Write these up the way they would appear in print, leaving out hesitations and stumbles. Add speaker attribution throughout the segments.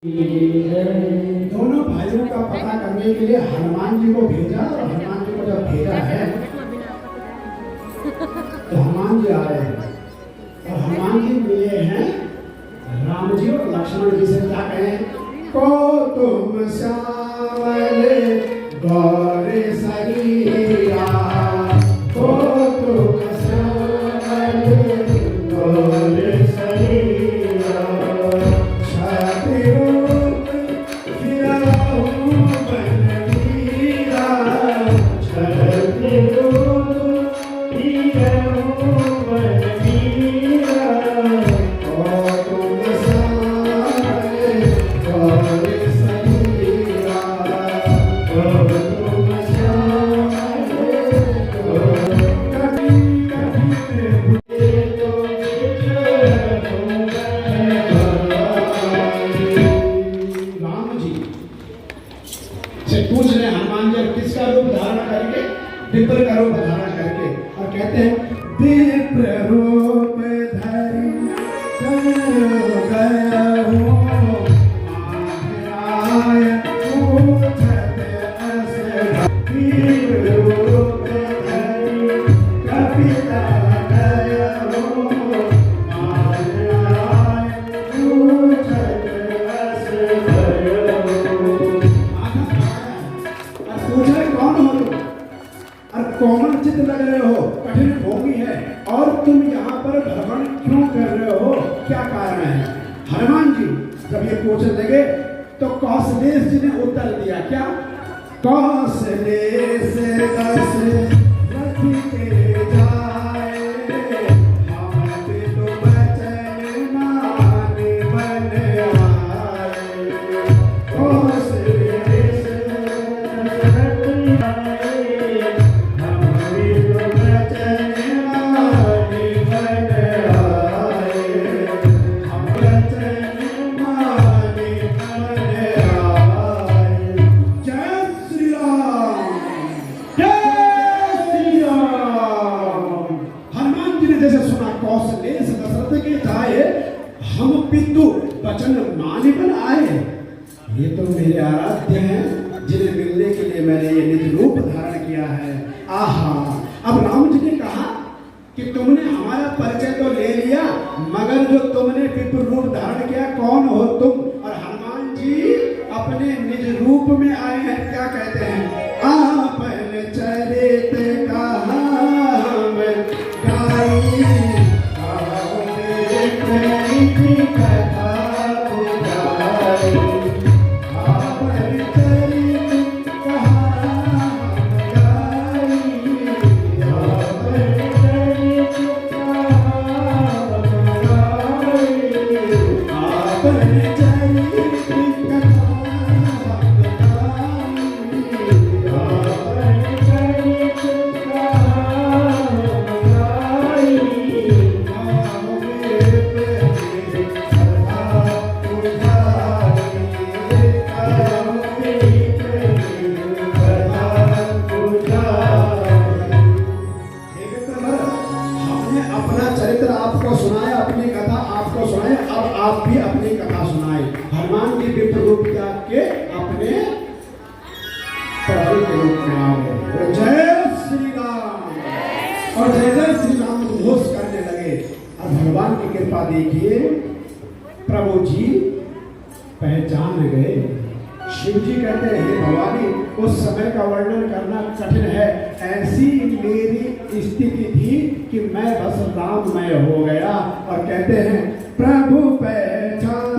Speaker 1: दोनों भाइयों का पता करने के लिए हनुमान जी को भेजा और हनुमान जी को जब भेजा है तो हनुमान जी आए और हनुमान जी मिले हैं राम जी और लक्ष्मण जी से। क्या कहें? को तुम श्यामले गौरे शरीरा, को तुम श्यामले गौरे शरीरा, विप्र का रूप धारण करके, और कहते हैं विप्र रूप धरि गया हूँ आय पूछत अस, विप्र रूप धरि कपिता गया हूँ आय पूछत अस भयो। पूछे कौन हो तुम? कोमल चित्त लग रहे हो, कठिन भोगी है, और तुम यहाँ पर भ्रमण क्यों कर रहे हो? क्या कारण है? हनुमान जी जब ये पूछने लगे तो कौशलेश जी ने उत्तर दिया। क्या? कौशलेश दस रथि के जाए, हम तो बचन माने बन आए। कौशलेश हम पितु वचन माने बन आए। ये तो मेरे आराध्य हैं जिन्हें मिलने के लिए मैंने ये निज रूप धारण किया है। आहा! अब राम जी ने कहा कि तुमने हमारा परिचय तो ले लिया, मगर जो तुमने विप्र रूप धारण किया, कौन हो तुम? और हनुमान जी अपने निज रूप में आए हैं। क्या कहते हैं? आपन चरित कहा हम गाई, आप भी अपनी कथा सुनाए। हनुमान जी विप्र रूप त्याग के अपने प्रभु के रूप में आ गए। जय श्री राम और जय जय श्री राम घोष करने लगे। अब भगवान की कृपा देखिए, प्रभु जी पहचान गए। शिव जी कहते हैं, हे भवानी, उस समय का वर्णन करना कठिन है। ऐसी मेरी स्थिति थी कि मैं बस राममय हो गया। और कहते हैं, प्रभु पहचान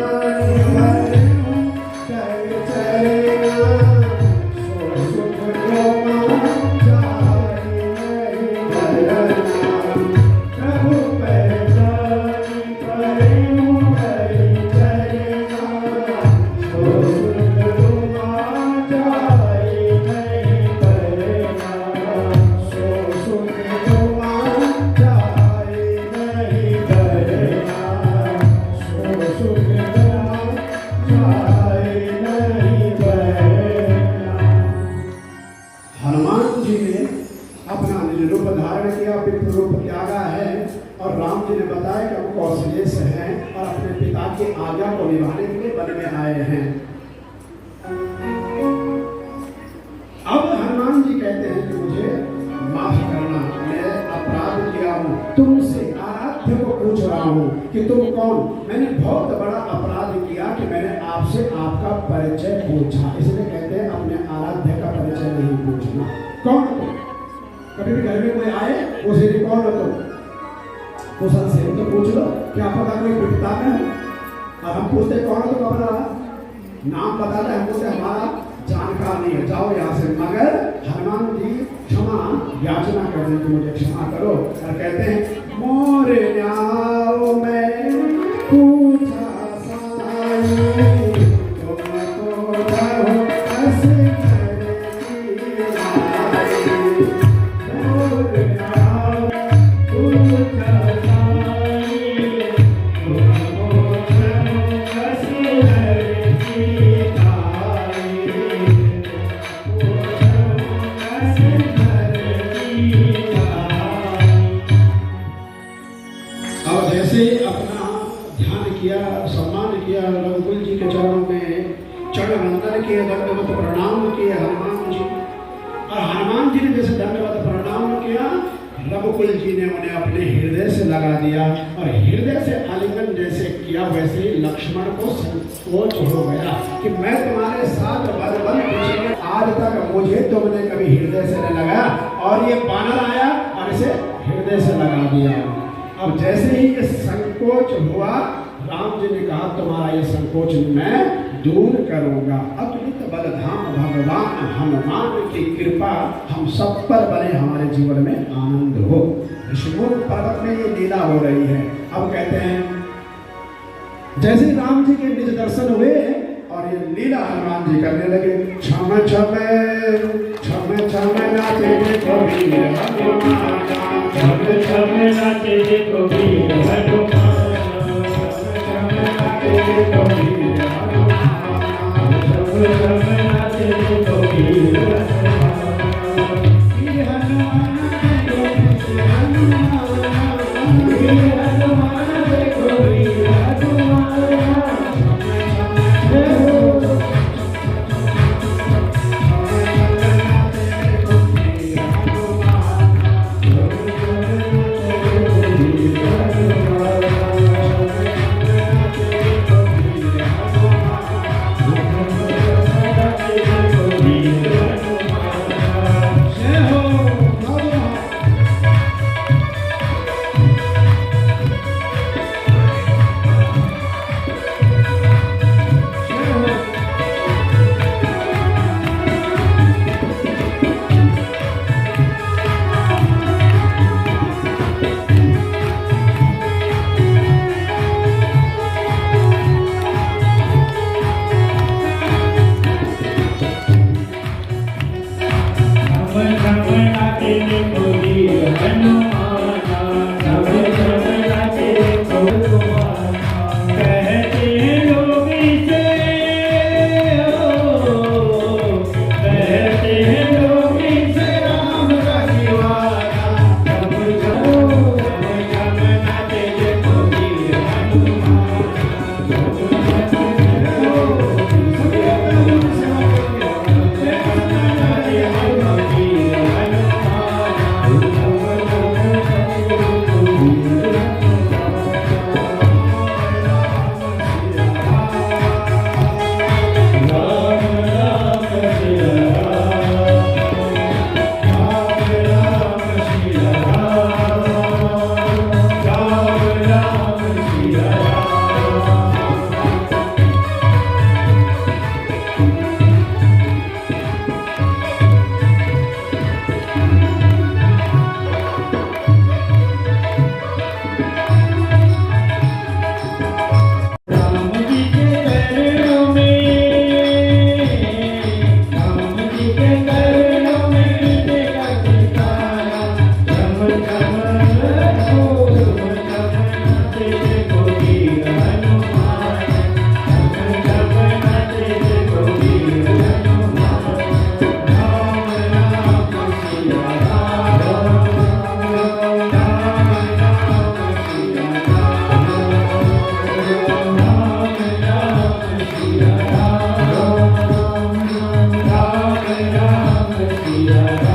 Speaker 1: हैं। अब हनुमान जी कहते हैं कि मुझे माफ करना, मैं अपराध किया हूँ, तुमसे आराध्य को पूछ रहा हूँ कि तुम कौन। मैंने बहुत बड़ा अपराध किया कि मैंने आपसे आपका परिचय पूछा, इसलिए कहते हैं अपने आराध्य का परिचय नहीं पूछना। कौन हो तुम? कभी भी घर में कोई आए उसे कौन हो तुम, कुशल से तो पूछ लो, क्या पता कोई विपदा में हो। अब हम पूछते कौन हो तुम, अपना नाम बता रहे, हम बोलते हमारा जानकार नहीं है, जाओ यहाँ से। मगर हनुमान जी क्षमा याचना करने की, मुझे क्षमा करो, और कहते हैं मोरे न्याओ में पूछा साई, तुमको रहो ऐसे करेगी आई। मोरे न्याओ पूछा साई, तुमको रहो ऐसे करेगी आई। अब जैसे अपना ध्यान किया, सम्मान किया, रघुकुल जी के चरणों में चरण वंदन किए, दंडवत प्रणाम किए हनुमान जी। और हनुमान जी ने जैसे दंडवत प्रणाम किया, रघुकुल जी ने उन्हें अपने हृदय से लगा दिया, और हृदय से आलिंगन जैसे किया, वैसे ही लक्ष्मण को संकोच हो गया कि मैं तुम्हारे साथ बल आज तक मुझे तुमने कभी हृदय से नहीं लगाया, और ये बानर आया और इसे हृदय से लगा दिया। अब जैसे ही ये संकोच हुआ, राम जी ने कहा तुम्हारा ये संकोच मैं दूर करूंगा। अतुलित बलधाम भगवान हनुमान की कृपा हम सब पर बने, हमारे जीवन में आनंद हो। ऋषिमूल पर्वत में ये लीला हो रही है। अब कहते हैं जैसे राम जी के निज दर्शन हुए और ये लीला हनुमान जी करने लगे, छम छम छम छम नाचे देखो वीर हनुमान, छम छम नाचे देखो वीर हनुमान, छम नाचे देखो वीर हनुमान, छम नाचे देखो वीर हनुमान, वीर हनुमान देखो वीर हनुमान देखो वीर हनुमान। राधा